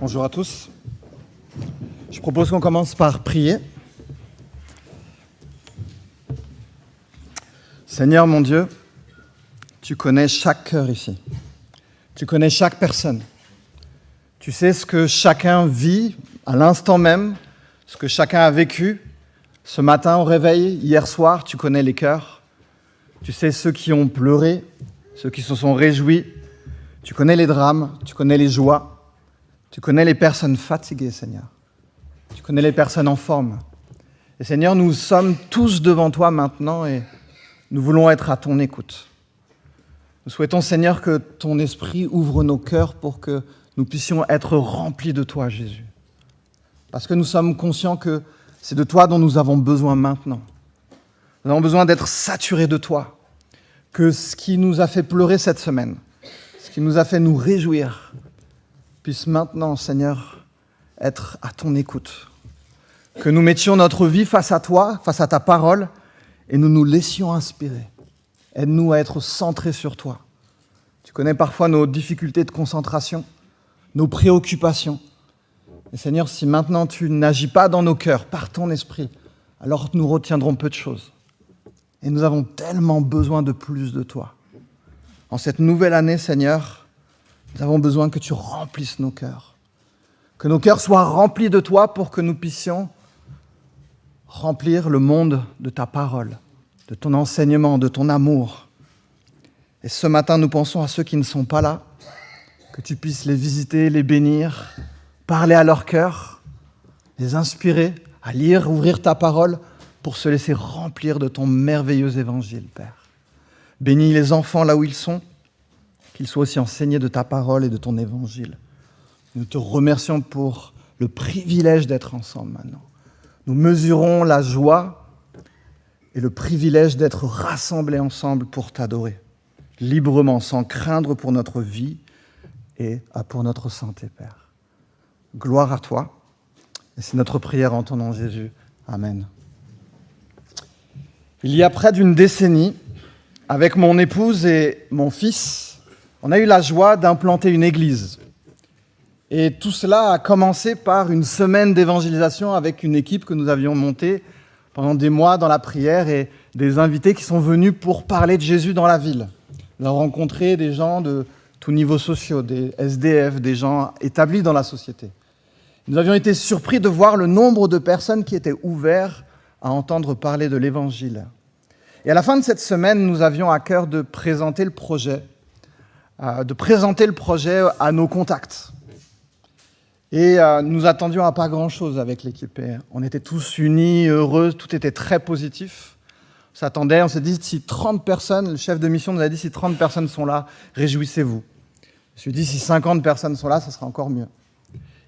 Bonjour à tous. Je propose qu'on commence par prier. Seigneur mon Dieu, tu connais chaque cœur ici. Tu connais chaque personne. Tu sais ce que chacun vit à l'instant même, ce que chacun a vécu ce matin au réveil, hier soir. Tu connais les cœurs. Tu sais ceux qui ont pleuré, ceux qui se sont réjouis. Tu connais les drames, tu connais les joies. Tu connais les personnes fatiguées, Seigneur. Tu connais les personnes en forme. Et Seigneur, nous sommes tous devant toi maintenant et nous voulons être à ton écoute. Nous souhaitons, Seigneur, que ton esprit ouvre nos cœurs pour que nous puissions être remplis de toi, Jésus. Parce que nous sommes conscients que c'est de toi dont nous avons besoin maintenant. Nous avons besoin d'être saturés de toi. Que ce qui nous a fait pleurer cette semaine, ce qui nous a fait nous réjouir, puisse maintenant, Seigneur, être à ton écoute. Que nous mettions notre vie face à toi, face à ta parole, et nous nous laissions inspirer. Aide-nous à être centrés sur toi. Tu connais parfois nos difficultés de concentration, nos préoccupations. Et Seigneur, si maintenant tu n'agis pas dans nos cœurs, par ton esprit, alors nous retiendrons peu de choses. Et nous avons tellement besoin de plus de toi. En cette nouvelle année, Seigneur, nous avons besoin que tu remplisses nos cœurs. Que nos cœurs soient remplis de toi pour que nous puissions remplir le monde de ta parole, de ton enseignement, de ton amour. Et ce matin, nous pensons à ceux qui ne sont pas là, que tu puisses les visiter, les bénir, parler à leur cœur, les inspirer à lire, ouvrir ta parole pour se laisser remplir de ton merveilleux évangile, Père. Bénis les enfants là où ils sont, qu'ils soient aussi enseignés de ta parole et de ton évangile. Nous te remercions pour le privilège d'être ensemble maintenant. Nous mesurons la joie et le privilège d'être rassemblés ensemble pour t'adorer, librement, sans craindre pour notre vie et pour notre santé, Père. Gloire à toi. Et c'est notre prière en ton nom, Jésus. Amen. Il y a près d'une décennie, avec mon épouse et mon fils, on a eu la joie d'implanter une église. Et tout cela a commencé par une semaine d'évangélisation avec une équipe que nous avions montée pendant des mois dans la prière et des invités qui sont venus pour parler de Jésus dans la ville. Nous avons rencontré des gens de tous niveaux sociaux, des SDF, des gens établis dans la société. Nous avions été surpris de voir le nombre de personnes qui étaient ouvertes à entendre parler de l'Évangile. Et à la fin de cette semaine, nous avions à cœur de présenter le projet à nos contacts. Et nous attendions à pas grand-chose avec l'équipe. Et on était tous unis, heureux, tout était très positif. On s'est dit, si 30 personnes, le chef de mission nous a dit, si 30 personnes sont là, réjouissez-vous. Je me suis dit, si 50 personnes sont là, ça sera encore mieux.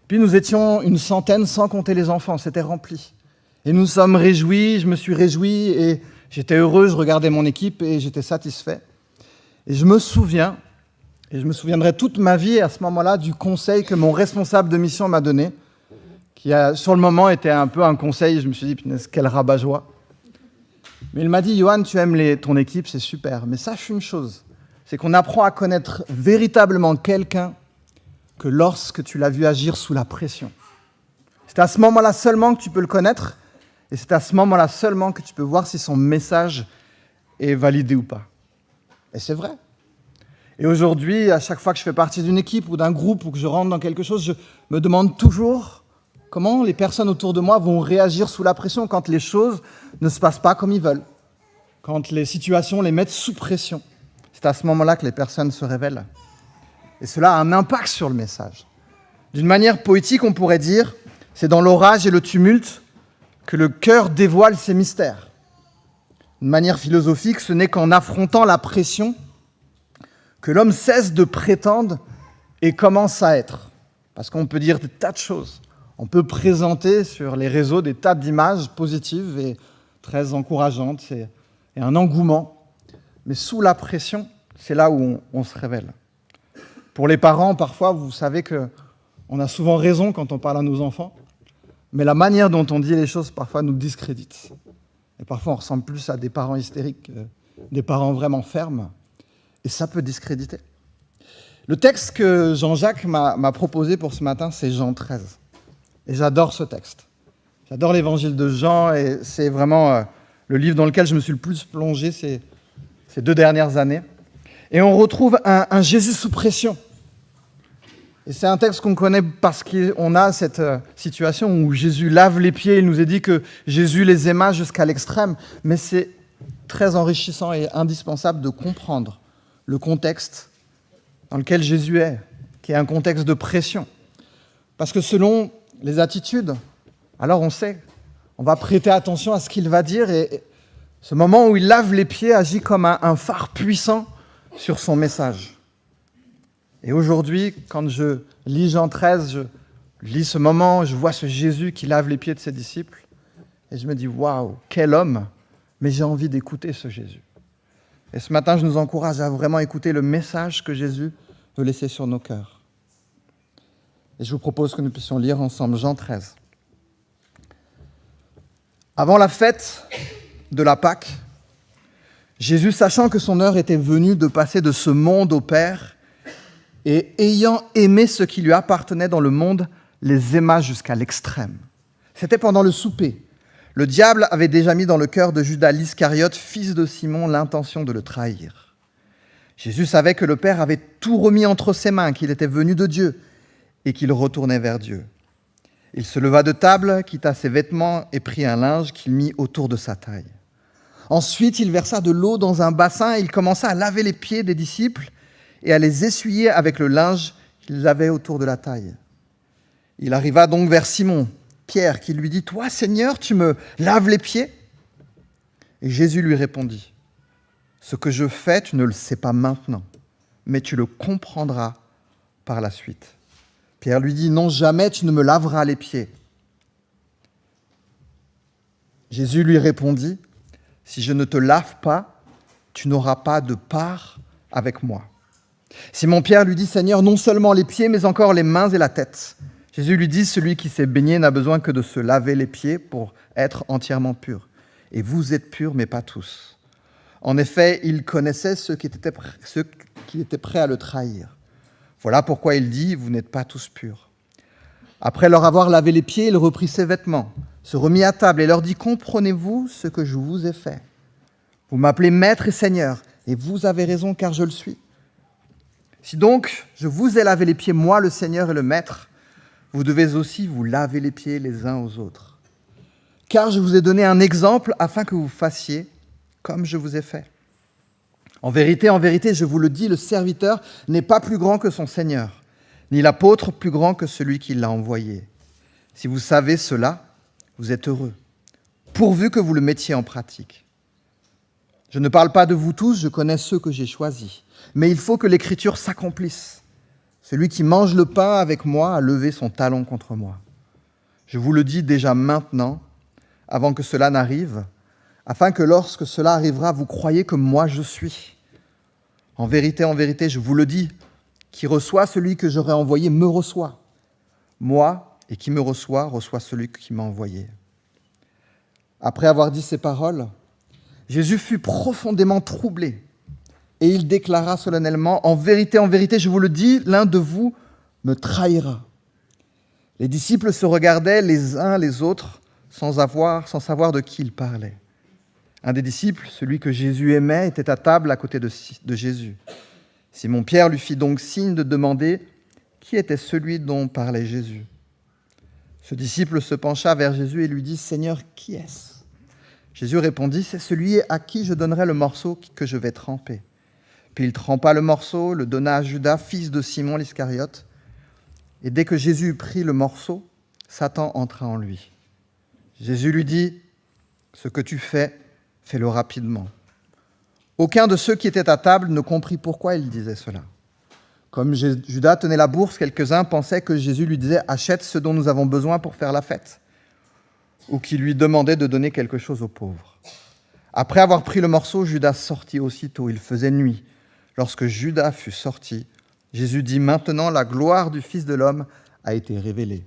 Puis nous étions une centaine, sans compter les enfants, c'était rempli. Et nous sommes réjouis, je me suis réjoui, et j'étais heureux, je regardais mon équipe, et j'étais satisfait. Et je me souviens, et je me souviendrai toute ma vie à ce moment-là du conseil que mon responsable de mission m'a donné, qui a, sur le moment était un peu un conseil, je me suis dit, punaise, quel rabat-joie. Mais il m'a dit, Johan, tu aimes ton équipe, c'est super, mais sache une chose, c'est qu'on apprend à connaître véritablement quelqu'un que lorsque tu l'as vu agir sous la pression. C'est à ce moment-là seulement que tu peux le connaître, et c'est à ce moment-là seulement que tu peux voir si son message est validé ou pas. Et c'est vrai. Et aujourd'hui, à chaque fois que je fais partie d'une équipe ou d'un groupe ou que je rentre dans quelque chose, je me demande toujours comment les personnes autour de moi vont réagir sous la pression quand les choses ne se passent pas comme ils veulent, quand les situations les mettent sous pression. C'est à ce moment-là que les personnes se révèlent. Et cela a un impact sur le message. D'une manière poétique, on pourrait dire, c'est dans l'orage et le tumulte que le cœur dévoile ses mystères. D'une manière philosophique, ce n'est qu'en affrontant la pression que l'homme cesse de prétendre et commence à être. Parce qu'on peut dire des tas de choses. On peut présenter sur les réseaux des tas d'images positives et très encourageantes et un engouement. Mais sous la pression, c'est là où on se révèle. Pour les parents, parfois, vous savez qu'on a souvent raison quand on parle à nos enfants, mais la manière dont on dit les choses, parfois, nous discrédite. Et parfois, on ressemble plus à des parents hystériques, des parents vraiment fermes. Et ça peut discréditer. Le texte que Jean-Jacques m'a proposé pour ce matin, c'est Jean 13. Et j'adore ce texte. J'adore l'évangile de Jean et c'est vraiment le livre dans lequel je me suis le plus plongé ces 2 dernières années. Et on retrouve un Jésus sous pression. Et c'est un texte qu'on connaît parce qu'on a cette situation où Jésus lave les pieds. Il nous est dit que Jésus les aima jusqu'à l'extrême. Mais c'est très enrichissant et indispensable de comprendre le contexte dans lequel Jésus est, qui est un contexte de pression. Parce que selon les attitudes, alors on sait, on va prêter attention à ce qu'il va dire et ce moment où il lave les pieds agit comme un phare puissant sur son message. Et aujourd'hui, quand je lis Jean 13, je lis ce moment, je vois ce Jésus qui lave les pieds de ses disciples et je me dis « Waouh, quel homme !» Mais j'ai envie d'écouter ce Jésus. Et ce matin, je nous encourage à vraiment écouter le message que Jésus veut laisser sur nos cœurs. Et je vous propose que nous puissions lire ensemble Jean 13. Avant la fête de la Pâque, Jésus, sachant que son heure était venue de passer de ce monde au Père, et ayant aimé ce qui lui appartenait dans le monde, les aima jusqu'à l'extrême. C'était pendant le souper. Le diable avait déjà mis dans le cœur de Judas l'Iscariote, fils de Simon, l'intention de le trahir. Jésus savait que le Père avait tout remis entre ses mains, qu'il était venu de Dieu et qu'il retournait vers Dieu. Il se leva de table, quitta ses vêtements et prit un linge qu'il mit autour de sa taille. Ensuite, il versa de l'eau dans un bassin et il commença à laver les pieds des disciples et à les essuyer avec le linge qu'ils avaient autour de la taille. Il arriva donc vers Simon, Pierre, qui lui dit « Toi, Seigneur, tu me laves les pieds ?» Et Jésus lui répondit « Ce que je fais, tu ne le sais pas maintenant, mais tu le comprendras par la suite. » Pierre lui dit « Non, jamais tu ne me laveras les pieds. » Jésus lui répondit « Si je ne te lave pas, tu n'auras pas de part avec moi. » Simon-Pierre lui dit « Seigneur, non seulement les pieds, mais encore les mains et la tête. » Jésus lui dit « Celui qui s'est baigné n'a besoin que de se laver les pieds pour être entièrement pur. Et vous êtes purs, mais pas tous. » En effet, il connaissait ceux qui étaient prêts à le trahir. Voilà pourquoi il dit « Vous n'êtes pas tous purs. » Après leur avoir lavé les pieds, il reprit ses vêtements, se remit à table et leur dit « Comprenez-vous ce que je vous ai fait? Vous m'appelez Maître et Seigneur, et vous avez raison car je le suis. Si donc je vous ai lavé les pieds, moi le Seigneur et le Maître, vous devez aussi vous laver les pieds les uns aux autres. Car je vous ai donné un exemple afin que vous fassiez comme je vous ai fait. En vérité, je vous le dis, le serviteur n'est pas plus grand que son Seigneur, ni l'apôtre plus grand que celui qui l'a envoyé. Si vous savez cela, vous êtes heureux, pourvu que vous le mettiez en pratique. Je ne parle pas de vous tous, je connais ceux que j'ai choisis, mais il faut que l'Écriture s'accomplisse. Celui qui mange le pain avec moi a levé son talon contre moi. Je vous le dis déjà maintenant, avant que cela n'arrive, afin que lorsque cela arrivera, vous croyiez que moi je suis. En vérité, je vous le dis, qui reçoit celui que j'aurai envoyé me reçoit. Moi, et qui me reçoit, reçoit celui qui m'a envoyé. » Après avoir dit ces paroles, Jésus fut profondément troublé. Et il déclara solennellement, en vérité, je vous le dis, l'un de vous me trahira. Les disciples se regardaient les uns les autres sans savoir de qui ils parlaient. Un des disciples, celui que Jésus aimait, était à table à côté de Jésus. Simon-Pierre lui fit donc signe de demander qui était celui dont parlait Jésus. Ce disciple se pencha vers Jésus et lui dit « Seigneur, qui est-ce » Jésus répondit « C'est celui à qui je donnerai le morceau que je vais tremper. » Puis il trempa le morceau, le donna à Judas, fils de Simon l'Iscariote. Et dès que Jésus eut pris le morceau, Satan entra en lui. Jésus lui dit « Ce que tu fais, fais-le rapidement. » Aucun de ceux qui étaient à table ne comprit pourquoi il disait cela. Comme Judas tenait la bourse, quelques-uns pensaient que Jésus lui disait « Achète ce dont nous avons besoin pour faire la fête » ou qu'il lui demandait de donner quelque chose aux pauvres. Après avoir pris le morceau, Judas sortit aussitôt. Il faisait nuit. Lorsque Judas fut sorti, Jésus dit « Maintenant, la gloire du Fils de l'homme a été révélée.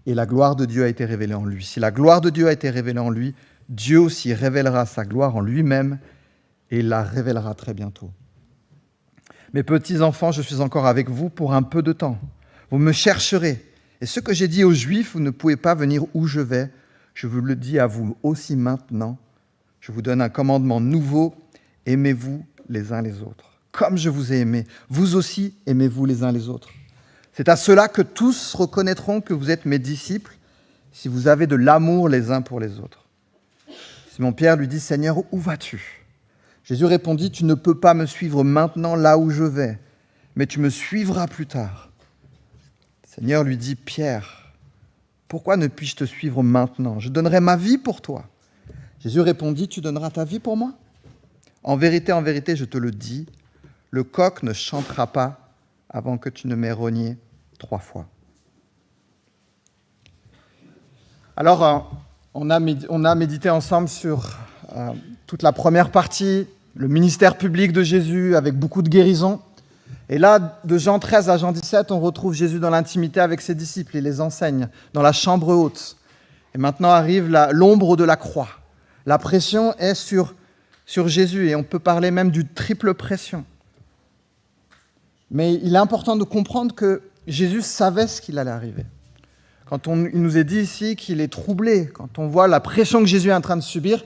Et la gloire de Dieu a été révélée en lui. Si la gloire de Dieu a été révélée en lui, Dieu aussi révélera sa gloire en lui-même et il la révélera très bientôt. Mes petits enfants, je suis encore avec vous pour un peu de temps. Vous me chercherez. Et ce que j'ai dit aux Juifs, vous ne pouvez pas venir où je vais. Je vous le dis à vous aussi maintenant. Je vous donne un commandement nouveau. Aimez-vous les uns les autres. Comme je vous ai aimé, vous aussi aimez-vous les uns les autres. C'est à cela que tous reconnaîtront que vous êtes mes disciples, si vous avez de l'amour les uns pour les autres. Simon-Pierre lui dit, « Seigneur, où vas-tu » Jésus répondit, « Tu ne peux pas me suivre maintenant là où je vais, mais tu me suivras plus tard. » Le Seigneur lui dit, « Pierre, pourquoi ne puis-je te suivre maintenant ? Je donnerai ma vie pour toi. » Jésus répondit, « Tu donneras ta vie pour moi ? En vérité, je te le dis, le coq ne chantera pas avant que tu ne m'aies renié 3 fois. » Alors, on a médité ensemble sur toute la première partie, le ministère public de Jésus avec beaucoup de guérisons. Et là, de Jean 13 à Jean 17, on retrouve Jésus dans l'intimité avec ses disciples. Il les enseigne dans la chambre haute. Et maintenant arrive l'ombre de la croix. La pression est sur Jésus et on peut parler même d'une triple pression. Mais il est important de comprendre que Jésus savait ce qu'il allait arriver. Quand il nous est dit ici qu'il est troublé, quand on voit la pression que Jésus est en train de subir,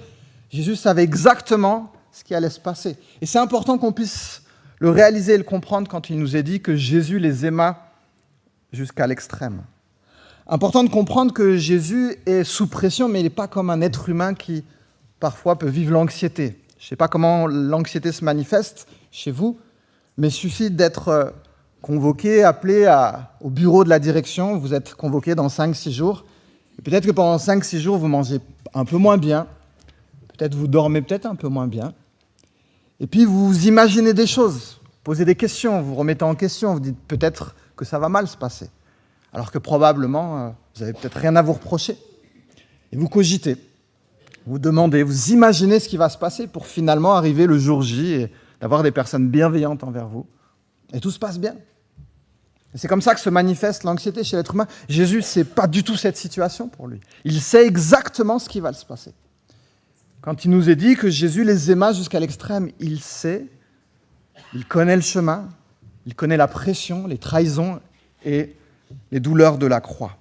Jésus savait exactement ce qui allait se passer. Et c'est important qu'on puisse le réaliser et le comprendre quand il nous est dit que Jésus les aima jusqu'à l'extrême. Important de comprendre que Jésus est sous pression, mais il n'est pas comme un être humain qui parfois peut vivre l'anxiété. Je ne sais pas comment l'anxiété se manifeste chez vous, mais il suffit d'être convoqué, appelé au bureau de la direction. Vous êtes convoqué dans 5-6 jours. Et peut-être que pendant 5-6 jours, vous mangez un peu moins bien. Peut-être vous dormez peut-être un peu moins bien. Et puis vous imaginez des choses, posez des questions, vous remettez en question, vous dites peut-être que ça va mal se passer. Alors que probablement, vous n'avez peut-être rien à vous reprocher. Et vous cogitez, vous demandez, vous imaginez ce qui va se passer pour finalement arriver le jour J et d'avoir des personnes bienveillantes envers vous. Et tout se passe bien. Et c'est comme ça que se manifeste l'anxiété chez l'être humain. Jésus, ce n'est pas du tout cette situation pour lui. Il sait exactement ce qui va se passer. Quand il nous est dit que Jésus les aima jusqu'à l'extrême, il sait, il connaît le chemin, il connaît la pression, les trahisons et les douleurs de la croix.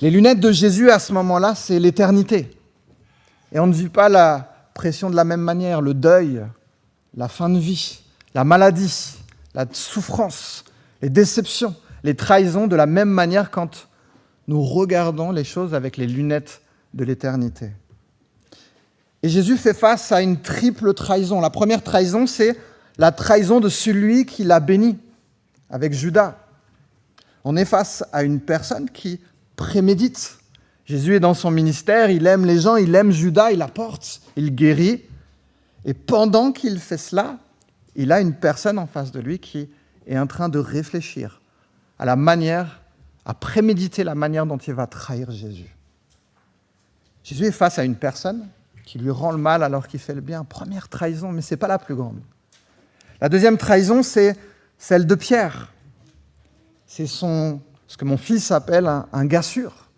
Les lunettes de Jésus à ce moment-là, c'est l'éternité. Et on ne vit pas la pression de la même manière, le deuil, la fin de vie, la maladie, la souffrance, les déceptions, les trahisons de la même manière quand nous regardons les choses avec les lunettes de l'éternité. Et Jésus fait face à une triple trahison. La première trahison, c'est la trahison de celui qui l'a béni, avec Judas. On est face à une personne qui prémédite. Jésus est dans son ministère, il aime les gens, il aime Judas, il apporte, il guérit. Et pendant qu'il fait cela, il a une personne en face de lui qui est en train de réfléchir à la manière, à préméditer la manière dont il va trahir Jésus. Jésus est face à une personne qui lui rend le mal alors qu'il fait le bien. Première trahison, mais ce n'est pas la plus grande. La deuxième trahison, c'est celle de Pierre. C'est ce que mon fils appelle un gars sûr.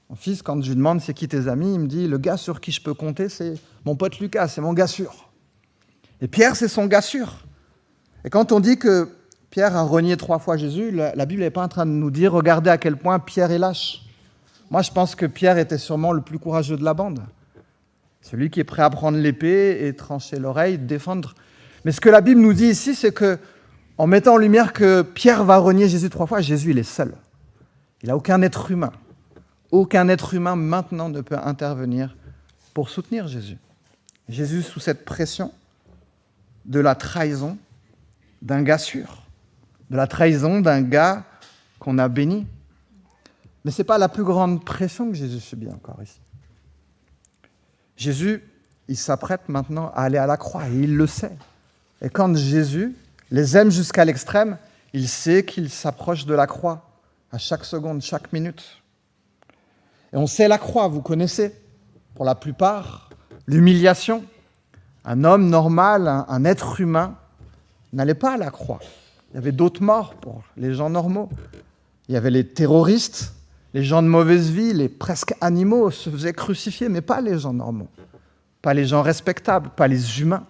Mon fils, quand je lui demande c'est qui tes amis, il me dit le gars sur qui je peux compter, c'est mon pote Lucas, c'est mon gars sûr. Et Pierre, c'est son gars sûr. Et quand on dit que Pierre a renié 3 fois Jésus, la Bible n'est pas en train de nous dire regardez à quel point Pierre est lâche. Moi, je pense que Pierre était sûrement le plus courageux de la bande. Celui qui est prêt à prendre l'épée et trancher l'oreille, défendre. Mais ce que la Bible nous dit ici, c'est que, en mettant en lumière que Pierre va renier Jésus 3 fois, Jésus, il est seul. Il n'a aucun être humain. Aucun être humain maintenant ne peut intervenir pour soutenir Jésus. Jésus, sous cette pression de la trahison d'un gars sûr, de la trahison d'un gars qu'on a béni. Mais ce n'est pas la plus grande pression que Jésus subit encore ici. Jésus, il s'apprête maintenant à aller à la croix et il le sait. Et quand Jésus les aime jusqu'à l'extrême, il sait qu'il s'approche de la croix à chaque seconde, chaque minute. Et on sait la croix, vous connaissez, pour la plupart, l'humiliation. Un homme normal, un être humain, n'allait pas à la croix. Il y avait d'autres morts pour les gens normaux. Il y avait les terroristes, les gens de mauvaise vie, les presque animaux se faisaient crucifier, mais pas les gens normaux, pas les gens respectables, pas les humains.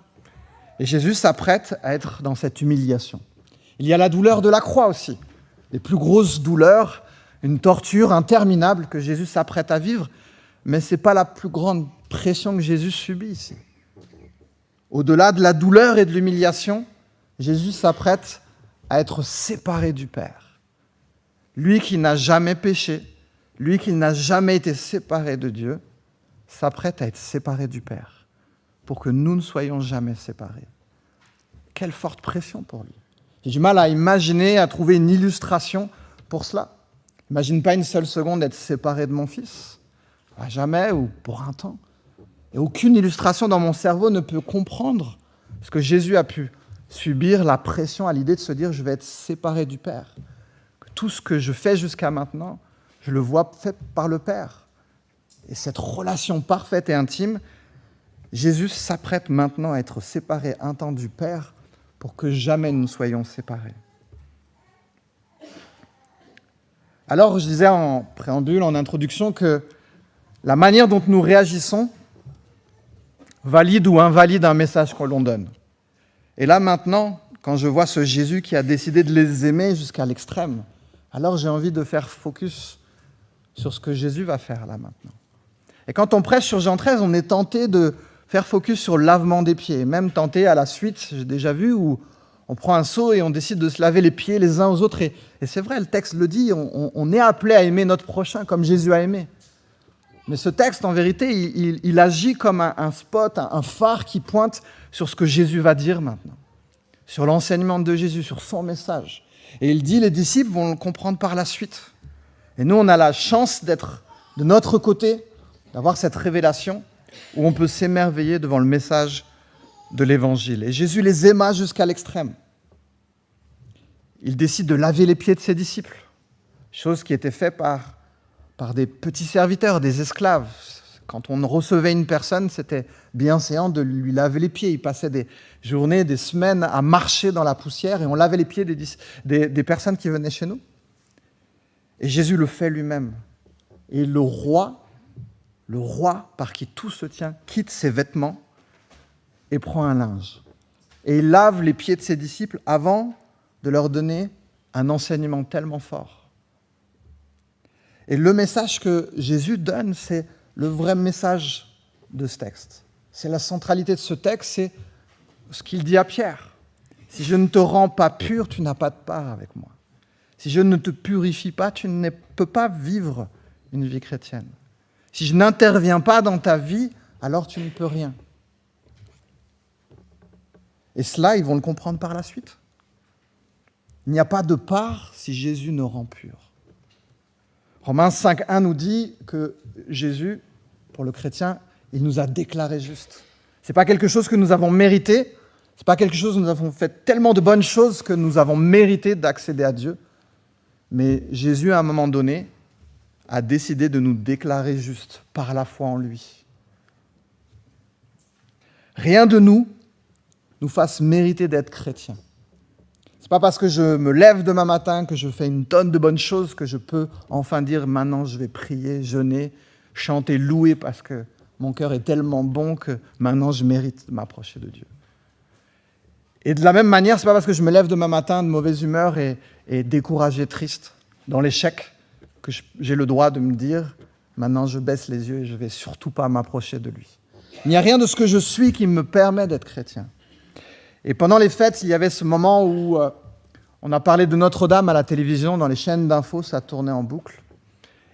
Et Jésus s'apprête à être dans cette humiliation. Il y a la douleur de la croix aussi, les plus grosses douleurs, une torture interminable que Jésus s'apprête à vivre, mais ce n'est pas la plus grande pression que Jésus subit ici. Au-delà de la douleur et de l'humiliation, Jésus s'apprête à être séparé du Père. Lui qui n'a jamais péché, lui qui n'a jamais été séparé de Dieu, s'apprête à être séparé du Père, pour que nous ne soyons jamais séparés. Quelle forte pression pour lui. J'ai du mal à imaginer, à trouver une illustration pour cela. Imagine pas une seule seconde être séparé de mon fils, à jamais ou pour un temps. Et aucune illustration dans mon cerveau ne peut comprendre ce que Jésus a pu subir, la pression à l'idée de se dire « je vais être séparé du Père ». Tout ce que je fais jusqu'à maintenant, je le vois fait par le Père. Et cette relation parfaite et intime, Jésus s'apprête maintenant à être séparé un temps du Père pour que jamais nous soyons séparés. Alors, je disais en préambule, en introduction, que la manière dont nous réagissons valide ou invalide un message que l'on donne. Et là, maintenant, quand je vois ce Jésus qui a décidé de les aimer jusqu'à l'extrême, alors j'ai envie de faire focus sur ce que Jésus va faire là maintenant. Et quand on prêche sur Jean 13, on est tenté de faire focus sur le lavement des pieds, même tenté à la suite, j'ai déjà vu, où on prend un seau et on décide de se laver les pieds les uns aux autres. Et c'est vrai, le texte le dit, on est appelé à aimer notre prochain comme Jésus a aimé. Mais ce texte, en vérité, il agit comme un spot, un phare qui pointe sur ce que Jésus va dire maintenant, sur l'enseignement de Jésus, sur son message. Et il dit, les disciples vont le comprendre par la suite. Et nous, on a la chance d'être de notre côté, d'avoir cette révélation où on peut s'émerveiller devant le message de l'Évangile. Et Jésus les aima jusqu'à l'extrême. Il décide de laver les pieds de ses disciples, chose qui était faite par des petits serviteurs, des esclaves. Quand on recevait une personne, c'était bienséant de lui laver les pieds. Il passait des journées, des semaines à marcher dans la poussière et on lavait les pieds des personnes qui venaient chez nous. Et Jésus le fait lui-même. Et le roi par qui tout se tient, quitte ses vêtements et prend un linge. Et il lave les pieds de ses disciples avant de leur donner un enseignement tellement fort. Et le message que Jésus donne, c'est le vrai message de ce texte. C'est la centralité de ce texte, c'est ce qu'il dit à Pierre. Si je ne te rends pas pur, tu n'as pas de part avec moi. Si je ne te purifie pas, tu ne peux pas vivre une vie chrétienne. Si je n'interviens pas dans ta vie, alors tu ne peux rien. Et cela, ils vont le comprendre par la suite. Il n'y a pas de part si Jésus ne rend pur. Romains 5.1 nous dit que Jésus, pour le chrétien, il nous a déclarés justes. Ce n'est pas quelque chose que nous avons mérité, ce n'est pas quelque chose que nous avons fait tellement de bonnes choses que nous avons mérité d'accéder à Dieu. Mais Jésus, à un moment donné, a décidé de nous déclarer justes par la foi en lui. Rien de nous fasse mériter d'être chrétien. Ce n'est pas parce que je me lève demain matin, que je fais une tonne de bonnes choses, que je peux enfin dire maintenant je vais prier, jeûner, chanter, louer parce que mon cœur est tellement bon que maintenant je mérite de m'approcher de Dieu. Et de la même manière, ce n'est pas parce que je me lève demain matin de mauvaise humeur et découragé, triste, dans l'échec, que j'ai le droit de me dire maintenant je baisse les yeux et je ne vais surtout pas m'approcher de lui. Il n'y a rien de ce que je suis qui me permet d'être chrétien. Et pendant les fêtes, il y avait ce moment où on a parlé de Notre-Dame à la télévision, dans les chaînes d'infos, ça tournait en boucle.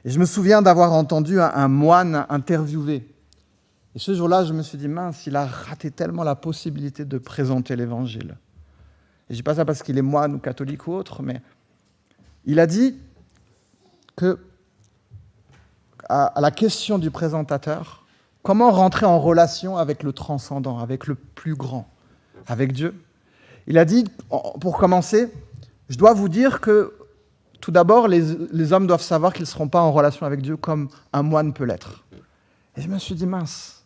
Et je me souviens d'avoir entendu un moine interviewé. Et ce jour-là, je me suis dit, mince, il a raté tellement la possibilité de présenter l'Évangile. Et je ne dis pas ça parce qu'il est moine ou catholique ou autre, mais il a dit que, à la question du présentateur, comment rentrer en relation avec le transcendant, avec le plus grand, avec Dieu. Il a dit, pour commencer, je dois vous dire que, tout d'abord, les hommes doivent savoir qu'ils ne seront pas en relation avec Dieu comme un moine peut l'être. Et je me suis dit, mince,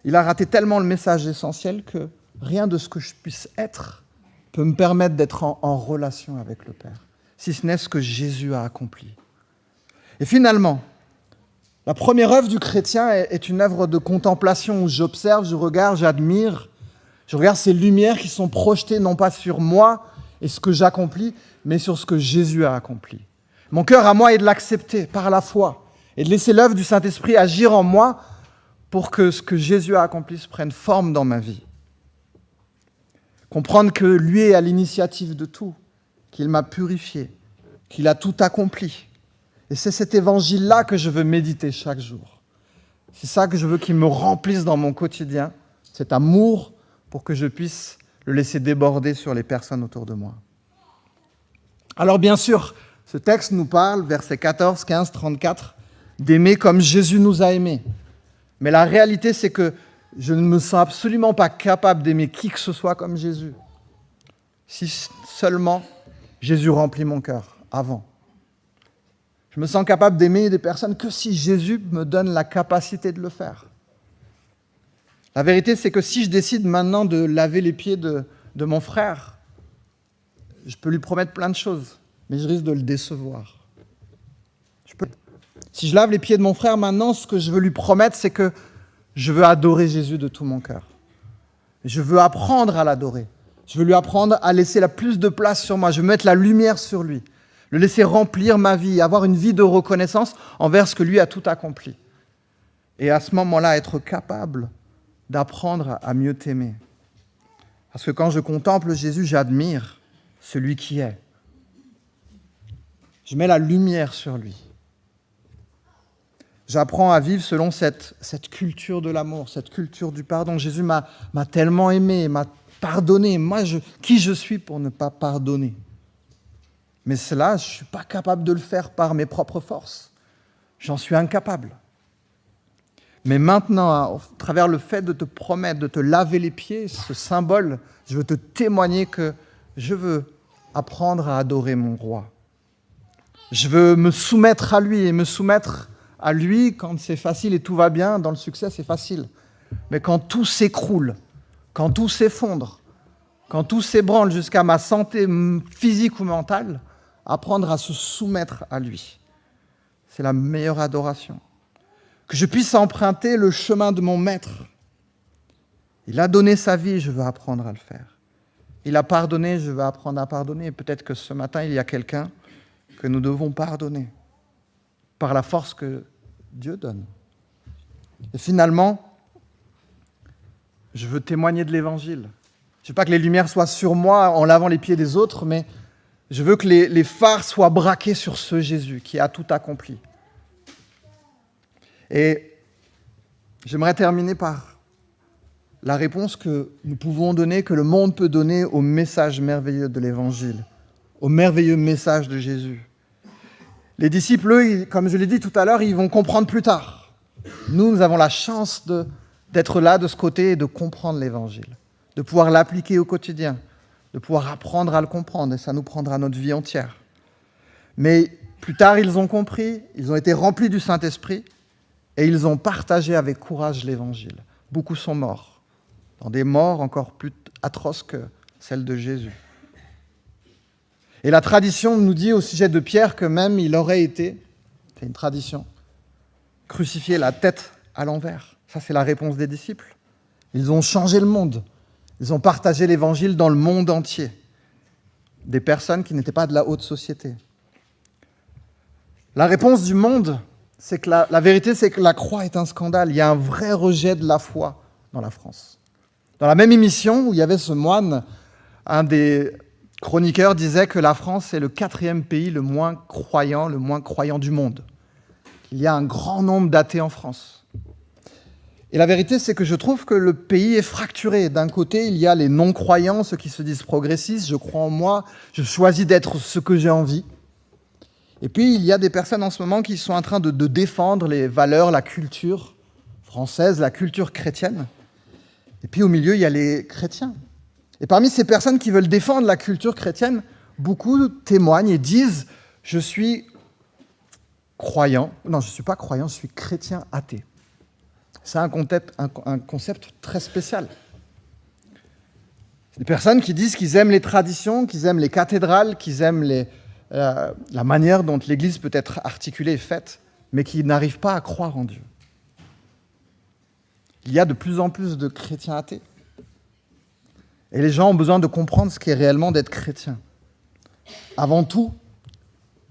il a raté tellement le message essentiel que rien de ce que je puisse être peut me permettre d'être en relation avec le Père, si ce n'est ce que Jésus a accompli. Et finalement, la première œuvre du chrétien est une œuvre de contemplation où j'observe, je regarde, j'admire, Je regarde ces lumières qui sont projetées non pas sur moi et ce que j'accomplis, mais sur ce que Jésus a accompli. Mon cœur à moi est de l'accepter par la foi et de laisser l'œuvre du Saint-Esprit agir en moi pour que ce que Jésus a accompli prenne forme dans ma vie. Comprendre que lui est à l'initiative de tout, qu'il m'a purifié, qu'il a tout accompli. Et c'est cet évangile-là que je veux méditer chaque jour. C'est ça que je veux qu'il me remplisse dans mon quotidien, cet amour pour que je puisse le laisser déborder sur les personnes autour de moi. Alors bien sûr, ce texte nous parle, versets 14, 15, 34, d'aimer comme Jésus nous a aimés. Mais la réalité, c'est que je ne me sens absolument pas capable d'aimer qui que ce soit comme Jésus. Si seulement Jésus remplit mon cœur avant. Je me sens capable d'aimer des personnes que si Jésus me donne la capacité de le faire. La vérité, c'est que si je décide maintenant de laver les pieds de mon frère, je peux lui promettre plein de choses, mais je risque de le décevoir. Si je lave les pieds de mon frère maintenant, ce que je veux lui promettre, c'est que je veux adorer Jésus de tout mon cœur. Je veux apprendre à l'adorer. Je veux lui apprendre à laisser la plus de place sur moi. Je veux mettre la lumière sur lui. Le laisser remplir ma vie, avoir une vie de reconnaissance envers ce que lui a tout accompli. Et à ce moment-là, être capable d'apprendre à mieux t'aimer. Parce que quand je contemple Jésus, j'admire celui qui est. Je mets la lumière sur lui. J'apprends à vivre selon cette culture de l'amour, cette culture du pardon. Jésus m'a tellement aimé, m'a pardonné. Moi, qui je suis pour ne pas pardonner ? Mais cela, je ne suis pas capable de le faire par mes propres forces. J'en suis incapable. Mais maintenant, à travers le fait de te promettre, de te laver les pieds, ce symbole, je veux te témoigner que je veux apprendre à adorer mon roi. Je veux me soumettre à lui et me soumettre à lui quand c'est facile et tout va bien. Dans le succès, c'est facile. Mais quand tout s'écroule, quand tout s'effondre, quand tout s'ébranle jusqu'à ma santé physique ou mentale, apprendre à se soumettre à lui. C'est la meilleure adoration. Que je puisse emprunter le chemin de mon maître. Il a donné sa vie, je veux apprendre à le faire. Il a pardonné, je veux apprendre à pardonner. Peut-être que ce matin, il y a quelqu'un que nous devons pardonner par la force que Dieu donne. Et finalement, je veux témoigner de l'Évangile. Je ne veux pas que les lumières soient sur moi en lavant les pieds des autres, mais je veux que les phares soient braqués sur ce Jésus qui a tout accompli. Et j'aimerais terminer par la réponse que nous pouvons donner, que le monde peut donner au message merveilleux de l'Évangile, au merveilleux message de Jésus. Les disciples, eux, comme je l'ai dit tout à l'heure, ils vont comprendre plus tard. Nous avons la chance d'être là de ce côté et de comprendre l'Évangile, de pouvoir l'appliquer au quotidien, de pouvoir apprendre à le comprendre, et ça nous prendra notre vie entière. Mais plus tard, ils ont compris, ils ont été remplis du Saint-Esprit, et ils ont partagé avec courage l'Évangile. Beaucoup sont morts, dans des morts encore plus atroces que celles de Jésus. Et la tradition nous dit au sujet de Pierre que même il aurait été, c'est une tradition, crucifié la tête à l'envers. Ça, c'est la réponse des disciples. Ils ont changé le monde. Ils ont partagé l'Évangile dans le monde entier. Des personnes qui n'étaient pas de la haute société. La réponse du monde, c'est que la vérité, c'est que la croix est un scandale. Il y a un vrai rejet de la foi dans la France. Dans la même émission où il y avait ce moine, un des chroniqueurs disait que la France est le 4e pays le moins croyant du monde. Il y a un grand nombre d'athées en France. Et la vérité, c'est que je trouve que le pays est fracturé. D'un côté, il y a les non-croyants, ceux qui se disent progressistes, je crois en moi, je choisis d'être ce que j'ai envie. Et puis, il y a des personnes en ce moment qui sont en train de défendre les valeurs, la culture française, la culture chrétienne. Et puis, au milieu, il y a les chrétiens. Et parmi ces personnes qui veulent défendre la culture chrétienne, beaucoup témoignent et disent « Je suis croyant. Non, je ne suis pas croyant, je suis chrétien athée. » C'est un concept très spécial. C'est des personnes qui disent qu'ils aiment les traditions, qu'ils aiment les cathédrales, qu'ils aiment la manière dont l'Église peut être articulée et faite, mais qui n'arrivent pas à croire en Dieu. Il y a de plus en plus de chrétiens athées. Et les gens ont besoin de comprendre ce qu'est réellement d'être chrétien. Avant tout,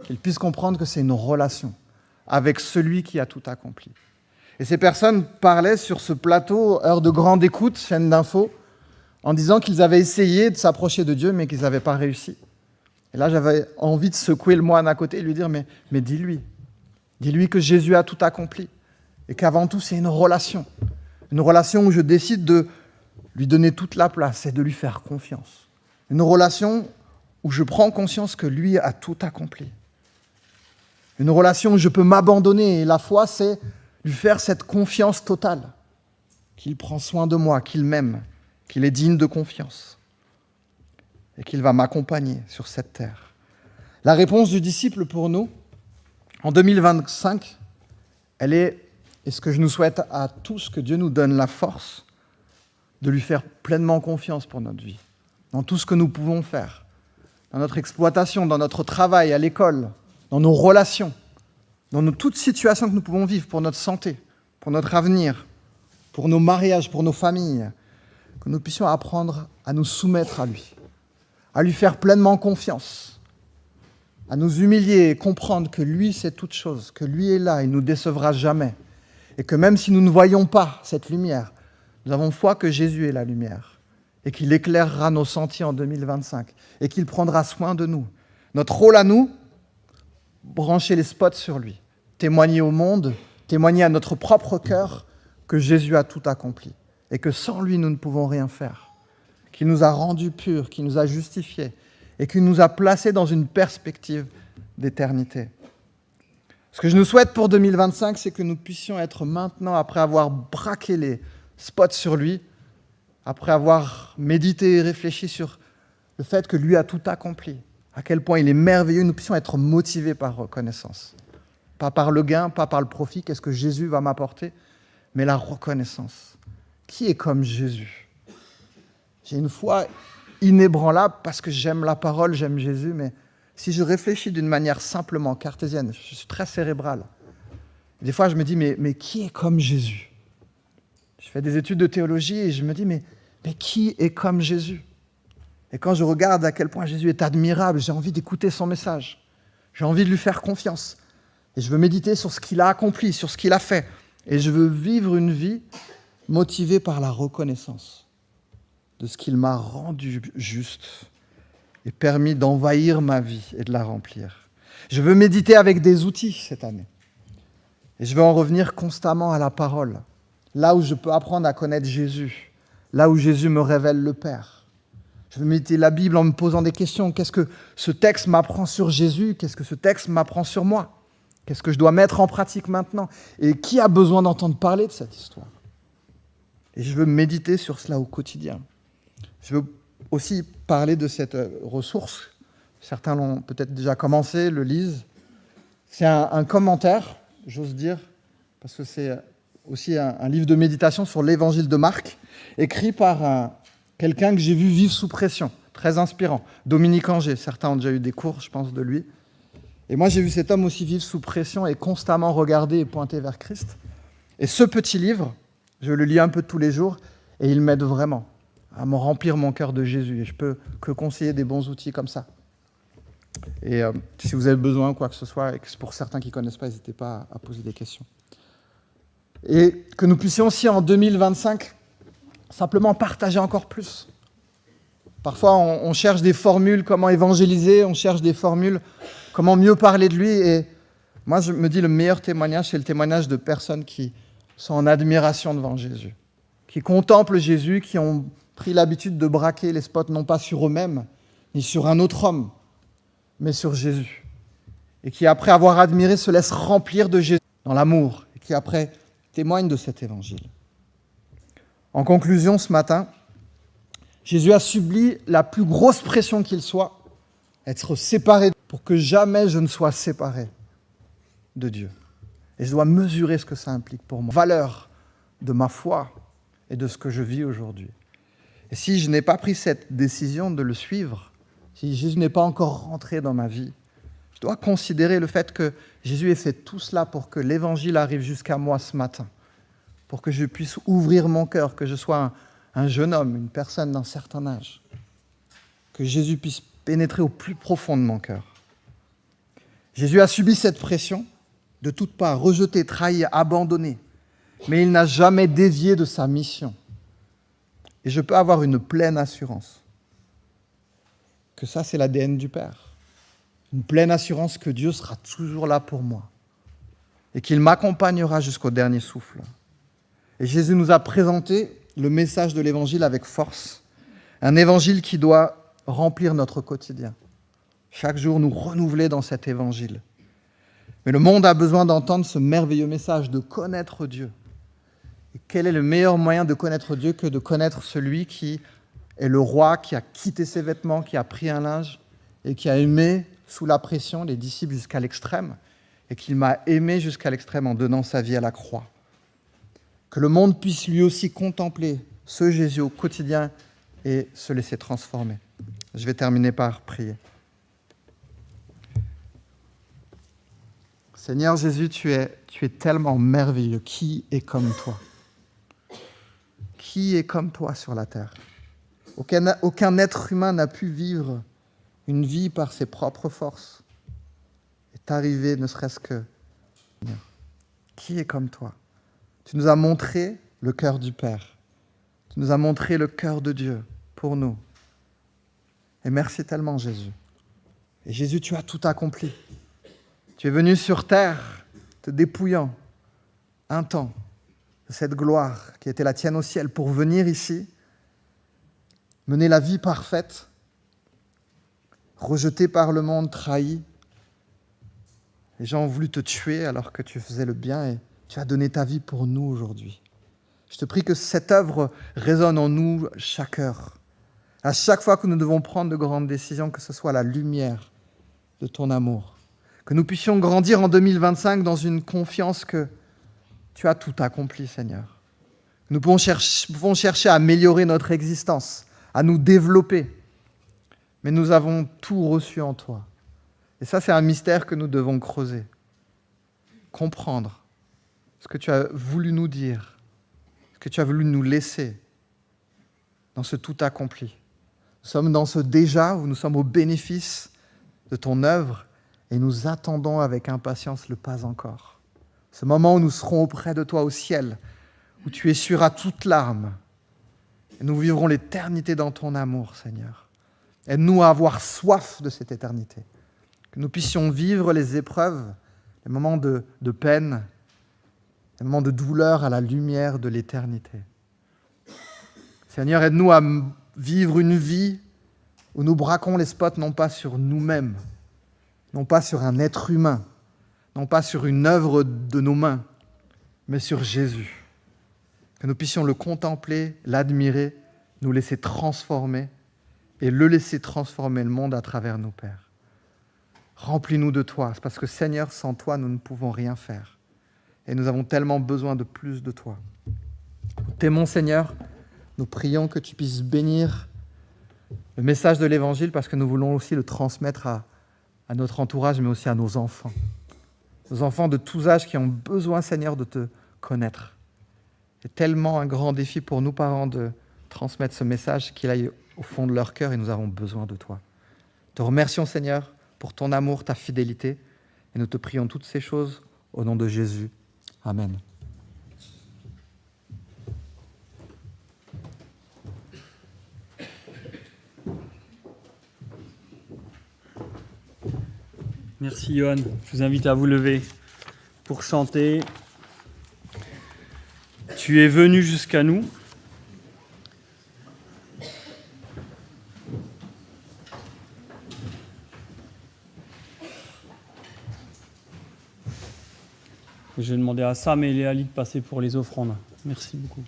qu'ils puissent comprendre que c'est une relation avec celui qui a tout accompli. Et ces personnes parlaient sur ce plateau, heure de grande écoute, chaîne d'infos, en disant qu'ils avaient essayé de s'approcher de Dieu, mais qu'ils n'avaient pas réussi. Et là, j'avais envie de secouer le moine à côté et lui dire, mais dis-lui. Dis-lui que Jésus a tout accompli. Et qu'avant tout, c'est une relation. Une relation où je décide de lui donner toute la place et de lui faire confiance. Une relation où je prends conscience que lui a tout accompli. Une relation où je peux m'abandonner. Et la foi, c'est lui faire cette confiance totale. Qu'il prend soin de moi, qu'il m'aime, qu'il est digne de confiance. Et qu'il va m'accompagner sur cette terre. La réponse du disciple pour nous, en 2025, elle est, et ce que je nous souhaite à tous, que Dieu nous donne la force de lui faire pleinement confiance pour notre vie, dans tout ce que nous pouvons faire, dans notre exploitation, dans notre travail, à l'école, dans nos relations, dans toute situation que nous pouvons vivre, pour notre santé, pour notre avenir, pour nos mariages, pour nos familles, que nous puissions apprendre à nous soumettre à lui faire pleinement confiance, à nous humilier et comprendre que lui, c'est toute chose, que lui est là, il ne nous décevra jamais, et que même si nous ne voyons pas cette lumière, nous avons foi que Jésus est la lumière, et qu'il éclairera nos sentiers en 2025, et qu'il prendra soin de nous. Notre rôle à nous, brancher les spots sur lui, témoigner au monde, témoigner à notre propre cœur que Jésus a tout accompli, et que sans lui, nous ne pouvons rien faire, qu'il nous a rendus purs, qu'il nous a justifiés, et qu'il nous a placés dans une perspective d'éternité. Ce que je nous souhaite pour 2025, c'est que nous puissions être maintenant, après avoir braqué les spots sur lui, après avoir médité et réfléchi sur le fait que lui a tout accompli, à quel point il est merveilleux, nous puissions être motivés par reconnaissance. Pas par le gain, pas par le profit, qu'est-ce que Jésus va m'apporter, mais la reconnaissance. Qui est comme Jésus ? J'ai une foi inébranlable parce que j'aime la parole, j'aime Jésus, mais si je réfléchis d'une manière simplement cartésienne, je suis très cérébral, des fois je me dis, mais qui est comme Jésus ? Je fais des études de théologie et je me dis, mais qui est comme Jésus ? Et quand je regarde à quel point Jésus est admirable, j'ai envie d'écouter son message. J'ai envie de lui faire confiance. Et je veux méditer sur ce qu'il a accompli, sur ce qu'il a fait. Et je veux vivre une vie motivée par la reconnaissance de ce qu'il m'a rendu juste et permis d'envahir ma vie et de la remplir. Je veux méditer avec des outils cette année. Et je veux en revenir constamment à la parole, là où je peux apprendre à connaître Jésus, là où Jésus me révèle le Père. Je veux méditer la Bible en me posant des questions. Qu'est-ce que ce texte m'apprend sur Jésus ? Qu'est-ce que ce texte m'apprend sur moi ? Qu'est-ce que je dois mettre en pratique maintenant ? Et qui a besoin d'entendre parler de cette histoire ? Et je veux méditer sur cela au quotidien. Je veux aussi parler de cette ressource. Certains l'ont peut-être déjà commencé, le lisent. C'est un commentaire, j'ose dire, parce que c'est aussi un livre de méditation sur l'évangile de Marc, écrit par quelqu'un que j'ai vu vivre sous pression, très inspirant, Dominique Angers. Certains ont déjà eu des cours, je pense, de lui. Et moi, j'ai vu cet homme aussi vivre sous pression et constamment regarder et pointer vers Christ. Et ce petit livre, je le lis un peu tous les jours, et il m'aide vraiment à me remplir mon cœur de Jésus. Et je peux que conseiller des bons outils comme ça. Et si vous avez besoin, quoi que ce soit, et que pour certains qui ne connaissent pas, n'hésitez pas à poser des questions. Et que nous puissions aussi, en 2025, simplement partager encore plus. Parfois, on cherche des formules, comment évangéliser, on cherche des formules, comment mieux parler de lui. Et moi, je me dis, le meilleur témoignage, c'est le témoignage de personnes qui sont en admiration devant Jésus, qui contemplent Jésus, qui ont pris l'habitude de braquer les spots, non pas sur eux-mêmes, ni sur un autre homme, mais sur Jésus. Et qui, après avoir admiré, se laissent remplir de Jésus dans l'amour, et qui, après, témoignent de cet évangile. En conclusion, ce matin, Jésus a subi la plus grosse pression qu'il soit, être séparé, pour que jamais je ne sois séparé de Dieu. Et je dois mesurer ce que ça implique pour moi, la valeur de ma foi et de ce que je vis aujourd'hui. Et si je n'ai pas pris cette décision de le suivre, si Jésus n'est pas encore rentré dans ma vie, je dois considérer le fait que Jésus ait fait tout cela pour que l'évangile arrive jusqu'à moi ce matin, pour que je puisse ouvrir mon cœur, que je sois un jeune homme, une personne d'un certain âge. Que Jésus puisse pénétrer au plus profond de mon cœur. Jésus a subi cette pression, de toutes parts, rejeté, trahi, abandonné, mais il n'a jamais dévié de sa mission. Et je peux avoir une pleine assurance que ça, c'est l'ADN du Père. Une pleine assurance que Dieu sera toujours là pour moi et qu'il m'accompagnera jusqu'au dernier souffle. Et Jésus nous a présenté le message de l'Évangile avec force, un Évangile qui doit remplir notre quotidien. Chaque jour, nous renouveler dans cet Évangile. Mais le monde a besoin d'entendre ce merveilleux message, de connaître Dieu. Et quel est le meilleur moyen de connaître Dieu que de connaître celui qui est le roi, qui a quitté ses vêtements, qui a pris un linge et qui a aimé sous la pression les disciples jusqu'à l'extrême et qu'il m'a aimé jusqu'à l'extrême en donnant sa vie à la croix. Que le monde puisse lui aussi contempler ce Jésus au quotidien et se laisser transformer. Je vais terminer par prier. Seigneur Jésus, tu es tellement merveilleux. Qui est comme toi? Qui est comme toi sur la terre? Aucun être humain n'a pu vivre une vie par ses propres forces. Est arrivé ne serait-ce que... Qui est comme toi? Tu nous as montré le cœur du Père. Tu nous as montré le cœur de Dieu pour nous. Et merci tellement, Jésus. Et Jésus, tu as tout accompli. Tu es venu sur terre, te dépouillant un temps de cette gloire qui était la tienne au ciel pour venir ici, mener la vie parfaite, rejeté par le monde, trahi. Les gens ont voulu te tuer alors que tu faisais le bien et tu as donné ta vie pour nous aujourd'hui. Je te prie que cette œuvre résonne en nous chaque heure. À chaque fois que nous devons prendre de grandes décisions, que ce soit la lumière de ton amour. Que nous puissions grandir en 2025 dans une confiance que tu as tout accompli, Seigneur. Nous pouvons chercher à améliorer notre existence, à nous développer. Mais nous avons tout reçu en toi. Et ça, c'est un mystère que nous devons creuser. Comprendre ce que tu as voulu nous dire, ce que tu as voulu nous laisser dans ce tout accompli. Nous sommes dans ce déjà où nous sommes au bénéfice de ton œuvre et nous attendons avec impatience le pas encore. Ce moment où nous serons auprès de toi au ciel, où tu essuieras toute larme et nous vivrons l'éternité dans ton amour, Seigneur. Aide-nous à avoir soif de cette éternité. Que nous puissions vivre les épreuves, les moments de peine, les moments de douleur à la lumière de l'éternité. Seigneur, aide-nous à vivre une vie où nous braquons les spots non pas sur nous-mêmes, non pas sur un être humain, non pas sur une œuvre de nos mains, mais sur Jésus. Que nous puissions le contempler, l'admirer, nous laisser transformer et le laisser transformer le monde à travers nous, Père. Remplis-nous de toi, parce que Seigneur, sans toi, nous ne pouvons rien faire. Et nous avons tellement besoin de plus de toi. Nous t'aimons, Seigneur. Nous prions que tu puisses bénir le message de l'Évangile, parce que nous voulons aussi le transmettre à notre entourage, mais aussi à nos enfants. Nos enfants de tous âges qui ont besoin, Seigneur, de te connaître. C'est tellement un grand défi pour nous, parents, de transmettre ce message qu'il aille au fond de leur cœur, et nous avons besoin de toi. Te remercions, Seigneur, pour ton amour, ta fidélité, et nous te prions toutes ces choses au nom de Jésus. Amen. Merci Johan. Je vous invite à vous lever pour chanter. Tu es venu jusqu'à nous. Je vais demander à Sam et Léali de passer pour les offrandes. Merci beaucoup.